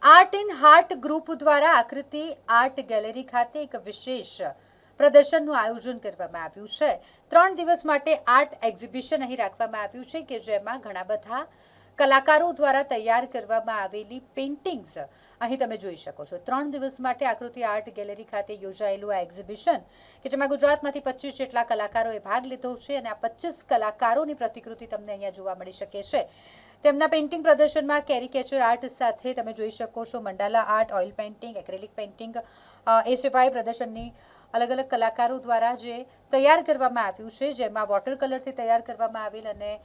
Art in heart group દ્વારા આકૃતિ art gallery ખાતે એક વિશેષ પ્રદર્શનનું આયોજન કરવામાં આવ્યું છે। 3 દિવસ માટે આર્ટ એક્ઝિબિશન અહીં રાખવામાં આવ્યું છે કે જેમાં ઘણા બધા કલાકારો દ્વારા તૈયાર કરવામાં આવેલી પેઇન્ટિંગ્સ અહીં તમે જોઈ શકો છો। 3 દિવસ માટે આકૃતિ આર્ટ ગેલેરી ખાતે યોજાયેલું આ એક્ઝિબિશન કે જેમાં ગુજરાતમાંથી 25 જેટલા કલાકારોએ ભાગ લીધો છે અને આ 25 કલાકારોની પ્રતિકૃતિ તમને અહીંયા જોવા મળી શકે છે। તેમના પેઇન્ટિંગ પ્રદર્શનમાં કેરિકેચર આર્ટ સાથે તમે જોઈ શકો છો mandala art, oil painting, acrylic painting, એ સિવાય પ્રદર્શનની અલગ અલગ કલાકારો દ્વારા જે તૈયાર કરવામાં આવ્યું છે જેમાં વોટર કલરથી તૈયાર કરવામાં આવેલ અને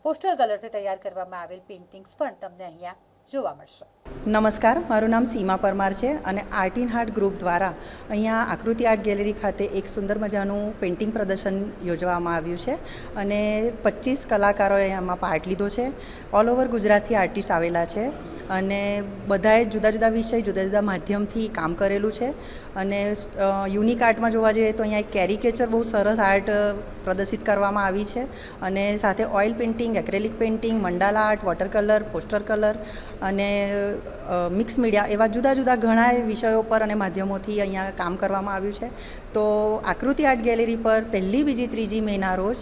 પોસ્ટર કલરથી તૈયાર કરવામાં આવેલ પેઇન્ટિંગ્સ પણ તમને અહીંયા જોવા મળશે। નમસ્કાર, મારું નામ સીમા પરમાર છે અને આર્ટ ઇન હાર્ટ ગ્રુપ દ્વારા અહીંયા આકૃતિ આર્ટ ગેલેરી ખાતે એક સુંદર મજાનું પેઇન્ટિંગ પ્રદર્શન યોજવામાં આવ્યું છે અને 25 કલાકારોએ એમાં પાર્ટ લીધો છે। ઓલ ઓવર ગુજરાતથી આર્ટિસ્ટ આવેલા છે અને બધાએ જુદા જુદા વિષય, જુદા જુદા માધ્યમથી કામ કરેલું છે અને યુનિક આર્ટમાં જોવા જઈએ તો અહીંયા એક કેરિકેચર બહુ સરસ આર્ટ પ્રદર્શિત કરવામાં આવી છે અને સાથે oil painting, acrylic painting, mandala art, water colour, poster colour અને મિક્સ મીડિયા એવા જુદા જુદા ઘણા વિષયો પર અને માધ્યમોથી અહીંયા કામ કરવામાં આવ્યું છે। તો આકૃતિ આર્ટ ગેલેરી પર 1લી, 2જી, 3જી મેના રોજ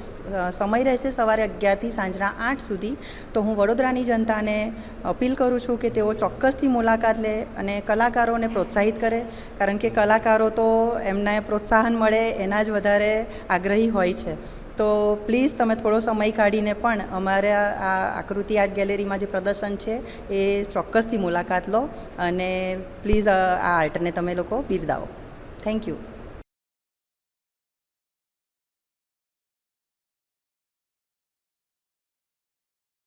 સમય રહેશે સવારે 11થી સાંજના 8 સુધી। તો હું વડોદરાની જનતાને અપીલ કરું છું કે તેઓ ચોક્કસથી મુલાકાત લે અને કલાકારોને પ્રોત્સાહિત કરે, કારણ કે કલાકારો તો એમને પ્રોત્સાહન મળે એના જ વધારે આગ્રહી હોય છે। તો પ્લીઝ તમે થોડો સમય કાઢીને પણ અમારા આ આકૃતિ આર્ટ ગેલેરીમાં જે પ્રદર્શન છે એ ચોક્કસથી મુલાકાત લો અને પ્લીઝ આ આર્ટને તમે લોકો બિરદાવો। Thank you.